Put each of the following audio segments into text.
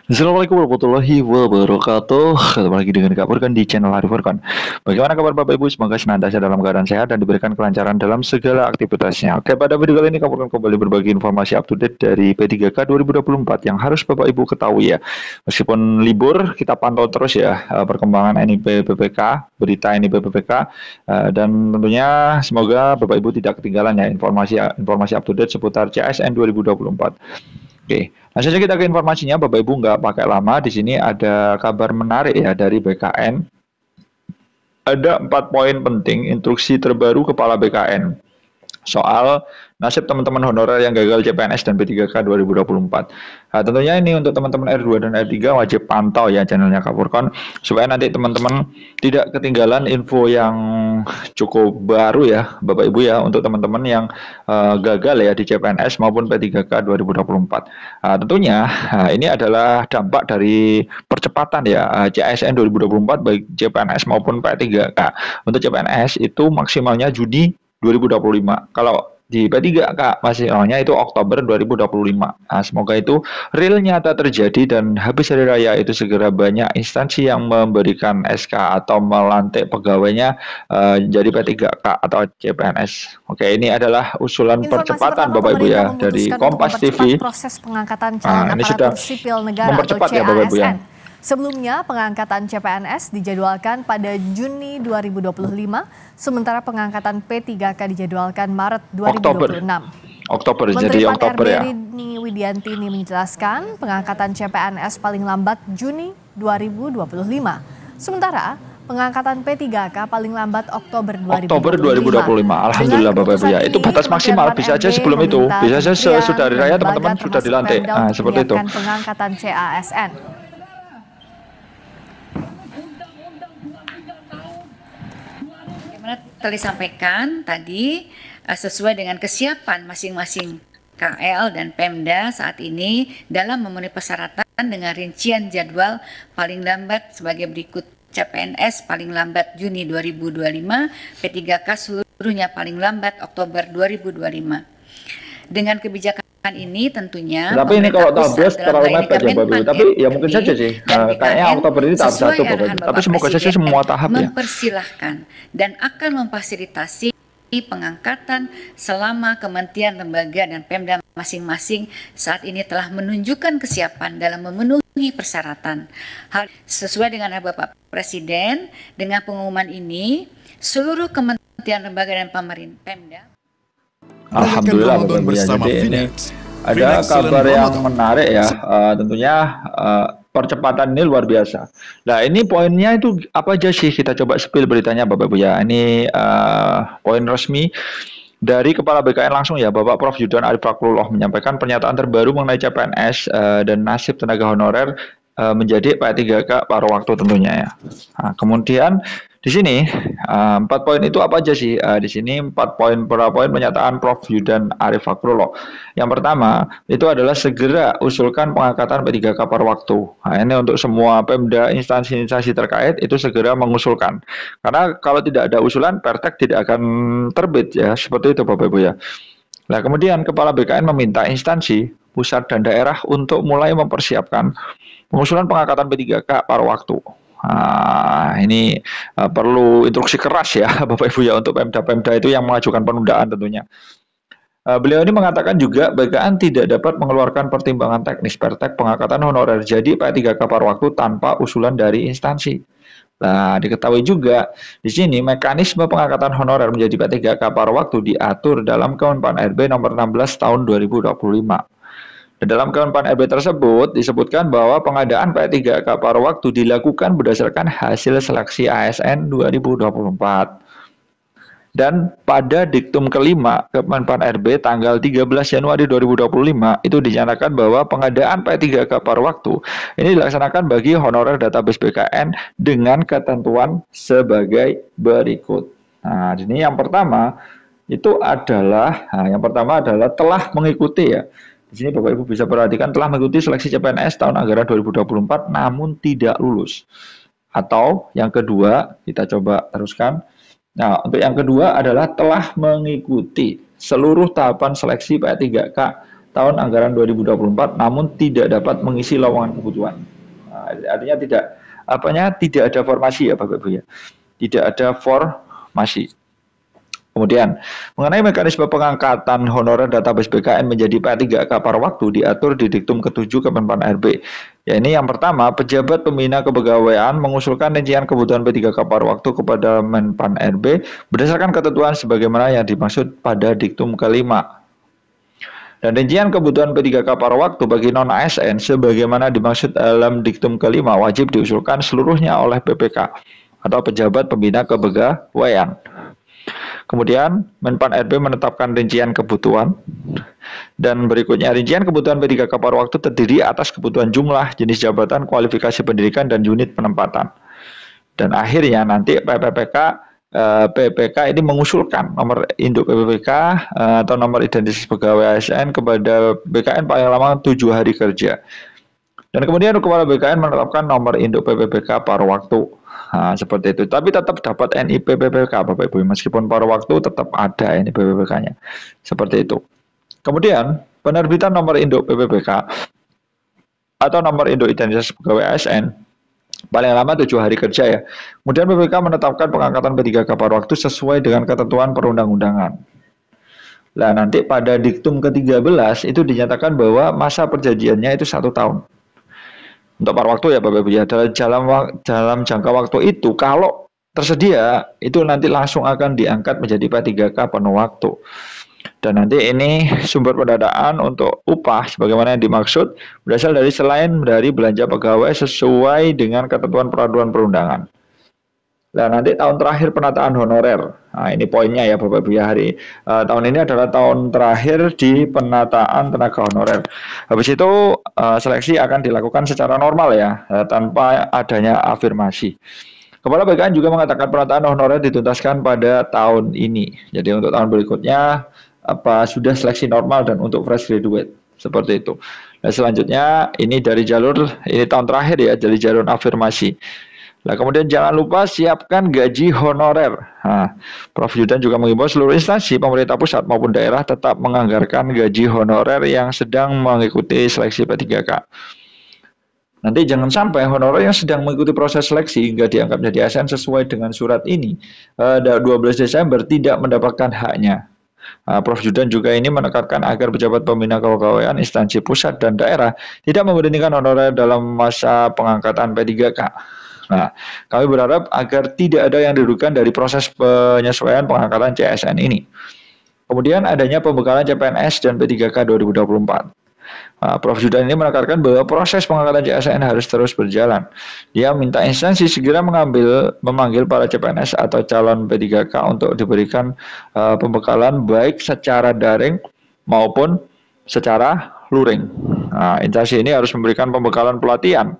Assalamualaikum warahmatullahi wabarakatuh. Ketemu lagi dengan Kak Furkan di channel Hari Furkan. Bagaimana kabar Bapak Ibu? Semoga senantiasa dalam keadaan sehat dan diberikan kelancaran dalam segala aktivitasnya. Oke, pada video kali ini Kak Furkan kembali berbagi informasi up to date dari P3K 2024 yang harus Bapak Ibu ketahui ya. Meskipun libur, kita pantau terus ya perkembangan NIP PPK, berita NIP PPK, dan tentunya semoga Bapak Ibu tidak ketinggalan ya informasi up to date seputar CSN 2024. Oke, langsung saja kita ke informasinya, Bapak Ibu nggak pakai lama. Di sini ada kabar menarik ya dari BKN. Ada 4 poin penting instruksi terbaru Kepala BKN soal nasib teman-teman honorer yang gagal CPNS dan P3K 2024. Nah, tentunya ini untuk teman-teman R2 dan R3 wajib pantau ya channelnya Kak Furkon supaya nanti teman-teman tidak ketinggalan info yang cukup baru ya Bapak Ibu ya untuk teman-teman yang gagal ya di CPNS maupun P3K 2024. Tentunya ini adalah dampak dari percepatan ya CSN 2024 baik CPNS maupun P3K. Untuk CPNS itu maksimalnya Juni 2025. Kalau di P3K masih awalnya itu Oktober 2025. Nah, semoga itu real nyata terjadi dan habis hari raya itu segera banyak instansi yang memberikan SK atau melantik pegawainya jadi P3K atau CPNS. Oke, ini adalah usulan percepatan Bapak Ibu ya dari Kompas TV. Proses pengangkatan calon aparatur sipil negara atau ya, Bapak Ibu ya. Sebelumnya, pengangkatan CPNS dijadwalkan pada Juni 2025, sementara pengangkatan P3K dijadwalkan Maret 2026. Oktober, Menteri jadi Oktober ya. Rini Widianti ini menjelaskan pengangkatan CPNS paling lambat Juni 2025. Sementara pengangkatan P3K paling lambat Oktober 2025. Alhamdulillah Bapak Ibu ya. Itu batas maksimal, bisa aja sebelum itu. Bisa aja sesudah hari raya teman-teman sudah dilantik. Nah, seperti itu. Pengangkatan CASN. Telah disampaikan tadi sesuai dengan kesiapan masing-masing KL dan Pemda saat ini dalam memenuhi persyaratan dengan rincian jadwal paling lambat sebagai berikut: CPNS paling lambat Juni 2025, P3K seluruhnya paling lambat Oktober 2025. Dengan kebijakan ini tentunya tapi ini kalau tahap 2 terlalu mepet ya Bapak Ibu, tapi ya mungkin saja sih kayaknya Oktober ini tahap 1 Bapak Ibu, tapi semoga saja semua tahap ya mempersilahkan dan akan memfasilitasi pengangkatan selama kementerian, lembaga dan Pemda masing-masing saat ini telah menunjukkan kesiapan dalam memenuhi persyaratan. Hal sesuai dengan Bapak Presiden, dengan pengumuman ini seluruh kementerian, lembaga dan pemerintah Pemda. Alhamdulillah Bapak Ibu ya. Jadi ini ada kabar yang menarik ya, tentunya percepatan ini luar biasa. Nah ini poinnya itu apa aja sih, kita coba spill beritanya Bapak Ibu ya. Ini poin resmi dari Kepala BKN langsung ya, Bapak Prof. Yudhan Arif Fakrullah menyampaikan pernyataan terbaru mengenai CPNS dan nasib tenaga honorer menjadi P3K paruh waktu tentunya ya. Nah, kemudian di sini 4 poin itu apa aja sih? Di sini 4 poin per poin pernyataan Prof. Yudhan Arif Fakrullah. Yang pertama itu adalah segera usulkan pengangkatan P3K paruh waktu. Nah, ini untuk semua Pemda, instansi-instansi terkait itu segera mengusulkan. Karena kalau tidak ada usulan, Pertek tidak akan terbit ya. Seperti itu Bapak Ibu ya. Nah, kemudian Kepala BKN meminta instansi pusat dan daerah untuk mulai mempersiapkan pengusulan pengangkatan P3K paruh waktu. Nah, ini perlu instruksi keras ya Bapak Ibu ya untuk Pemda-Pemda itu yang mengajukan penundaan tentunya. Beliau ini mengatakan juga BKN tidak dapat mengeluarkan pertimbangan teknis Pertek pengangkatan honorer jadi P3K paruh waktu tanpa usulan dari instansi. Nah, diketahui juga di sini mekanisme pengangkatan honorer menjadi P3K paruh waktu diatur dalam Kemenpan RB nomor 16 tahun 2025. Dalam Kemenpan RB tersebut disebutkan bahwa pengadaan P3K paruh waktu dilakukan berdasarkan hasil seleksi ASN 2024. Dan pada diktum kelima Kemenpan RB tanggal 13 Januari 2025 itu dinyatakan bahwa pengadaan P3K paruh waktu ini dilaksanakan bagi honorer database BKN dengan ketentuan sebagai berikut. Nah, ini yang pertama adalah telah mengikuti ya. Di sini Bapak Ibu bisa perhatikan telah mengikuti seleksi CPNS tahun anggaran 2024 namun tidak lulus. Atau yang kedua, kita coba teruskan. Nah, untuk yang kedua adalah telah mengikuti seluruh tahapan seleksi P3K tahun anggaran 2024 namun tidak dapat mengisi lowongan kebutuhan. Nah, artinya tidak ada formasi ya Bapak Ibu ya. Tidak ada formasi. Kemudian, mengenai mekanisme pengangkatan honorer database BKN menjadi P3K par waktu diatur di Diktum ke-7 Kemenpan RB. Ya, ini yang pertama, pejabat pembina kepegawaian mengusulkan rincian kebutuhan P3K par waktu kepada Menpan RB berdasarkan ketentuan sebagaimana yang dimaksud pada Diktum ke-5. Dan rincian kebutuhan P3K par waktu bagi non-ASN sebagaimana dimaksud dalam Diktum ke-5 wajib diusulkan seluruhnya oleh PPK atau pejabat pembina kepegawaian. Kemudian Menpan RB menetapkan rincian kebutuhan dan berikutnya rincian kebutuhan P3K par waktu terdiri atas kebutuhan jumlah, jenis jabatan, kualifikasi pendidikan dan unit penempatan. Dan akhirnya nanti PPK ini mengusulkan nomor induk PPK atau nomor identitas pegawai ASN kepada BKN paling lama 7 hari kerja. Dan kemudian kepala BKN menetapkan nomor induk PPK par waktu. Nah, seperti itu. Tapi tetap dapat NIP PPK Bapak Ibu. Meskipun paruh waktu tetap ada NIP PPK-nya. Seperti itu. Kemudian penerbitan nomor induk PPK atau nomor induk identitas pegawai ASN paling lama 7 hari kerja ya. Kemudian PPK menetapkan pengangkatan P3K par waktu sesuai dengan ketentuan perundang-undangan. Nah, nanti pada Diktum ke-13 itu dinyatakan bahwa masa perjanjiannya itu 1 tahun. Untuk par waktu ya Bapak Ibu ya, dalam jangka waktu itu kalau tersedia itu nanti langsung akan diangkat menjadi P3K penuh waktu. Dan nanti ini sumber pendanaan untuk upah sebagaimana yang dimaksud berasal dari selain dari belanja pegawai sesuai dengan ketentuan peraturan perundangan. Nah, nanti tahun terakhir penataan honorer. Nah, ini poinnya ya Bapak Ibu ya, tahun ini adalah tahun terakhir di penataan tenaga honorer. Habis itu seleksi akan dilakukan secara normal ya, tanpa adanya afirmasi. Kepala BKN juga mengatakan penataan honorer dituntaskan pada tahun ini. Jadi untuk tahun berikutnya sudah seleksi normal dan untuk fresh graduate seperti itu. Nah, selanjutnya ini dari ini tahun terakhir ya, dari jalur afirmasi. Nah, kemudian jangan lupa siapkan gaji honorer. Nah, Prof. Yudan juga mengimbau seluruh instansi pemerintah pusat maupun daerah tetap menganggarkan gaji honorer yang sedang mengikuti seleksi P3K. Nanti jangan sampai honorer yang sedang mengikuti proses seleksi hingga diangkat menjadi ASN sesuai dengan surat ini 12 Desember tidak mendapatkan haknya. Prof. Yudan juga ini menekankan agar pejabat pembina kepegawaian instansi pusat dan daerah tidak memberhentikan honorer dalam masa pengangkatan P3K. Nah, kami berharap agar tidak ada yang dirugikan dari proses penyesuaian pengangkatan CSN ini. Kemudian adanya pembekalan CPNS dan P3K 2024. Prof. Yudan ini menekankan bahwa proses pengangkatan CSN harus terus berjalan. Dia minta instansi segera memanggil para CPNS atau calon P3K untuk diberikan pembekalan baik secara daring maupun secara luring. Nah, instansi ini harus memberikan pembekalan pelatihan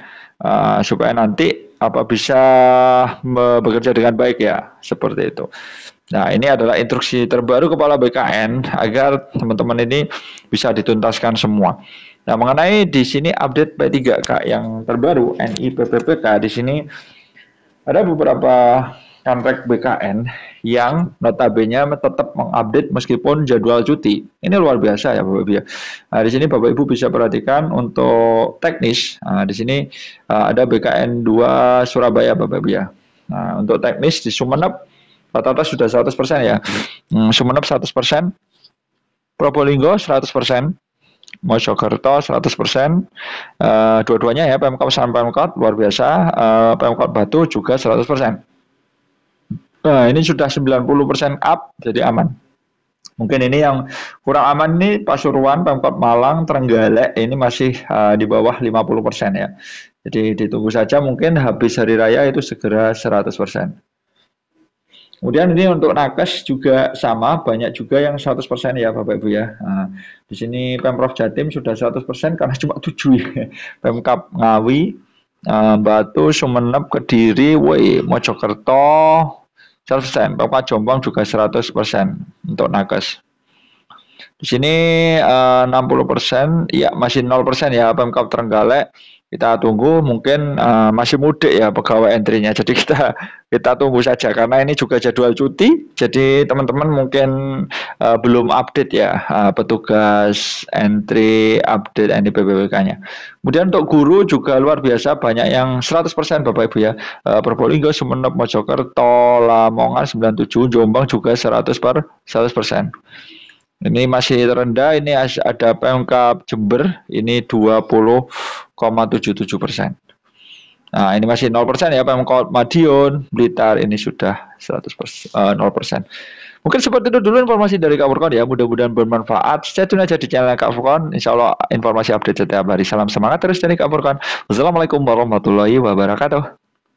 supaya nanti bisa bekerja dengan baik ya, seperti itu. Nah, ini adalah instruksi terbaru Kepala BKN agar teman-teman ini bisa dituntaskan semua. Nah, mengenai di sini update P3K yang terbaru NIPPPK, di sini ada beberapa kantrek BKN yang notabene tetap mengupdate meskipun jadwal cuti. Ini luar biasa ya Bapak Ibu ya. Nah, di sini Bapak Ibu bisa perhatikan untuk teknis. Nah, di sini ada BKN 2 Surabaya Bapak Ibu ya. Nah, untuk teknis di Sumeneb rata-rata sudah 100% ya. Sumeneb 100%, Probolinggo 100%, Mojokerto 100%, dua-duanya ya, Pemkab sama Pemkot luar biasa, Pemkot Batu juga 100%. Nah, ini sudah 90% up, jadi aman. Mungkin ini yang kurang aman nih Pasuruan, Pemkot Malang, Trenggalek, ini masih di bawah 50% ya. Jadi ditunggu saja, mungkin habis hari raya itu segera 100%. Kemudian ini untuk nakes juga sama, banyak juga yang 100% ya Bapak Ibu ya. Nah, di sini Pemprov Jatim sudah 100% karena cuma 7 ya. Pemkab Ngawi, Batu, Sumeneb, Kediri, Mojokerto 100%. Pemkab Jombang juga 100% untuk nakes. Di sini 60% ya masih 0% ya Pemkab Trenggalek kita tunggu, mungkin masih mudik ya pegawai entry-nya. Jadi kita tunggu saja karena ini juga jadwal cuti. Jadi teman-teman mungkin belum update ya petugas entry update NIPPWK-nya. Kemudian untuk guru juga luar biasa, banyak yang 100% Bapak Ibu ya. Probolinggo, Sumeneb, Mojokerto, Lamongan 97, Jombang juga 100%. Ini masih terendah, ini ada Pemkab Jember, ini 20,77%. Nah, ini masih 0% ya, Pemkot Madiun, Blitar, ini sudah 100%, 0%. Mungkin seperti itu dulu informasi dari Kak Furqon ya, mudah-mudahan bermanfaat. Stay tune aja di channel Kak Furqon, insya Allah informasi update setiap hari. Salam semangat terus dari Kak Furqon. Wassalamualaikum warahmatullahi wabarakatuh.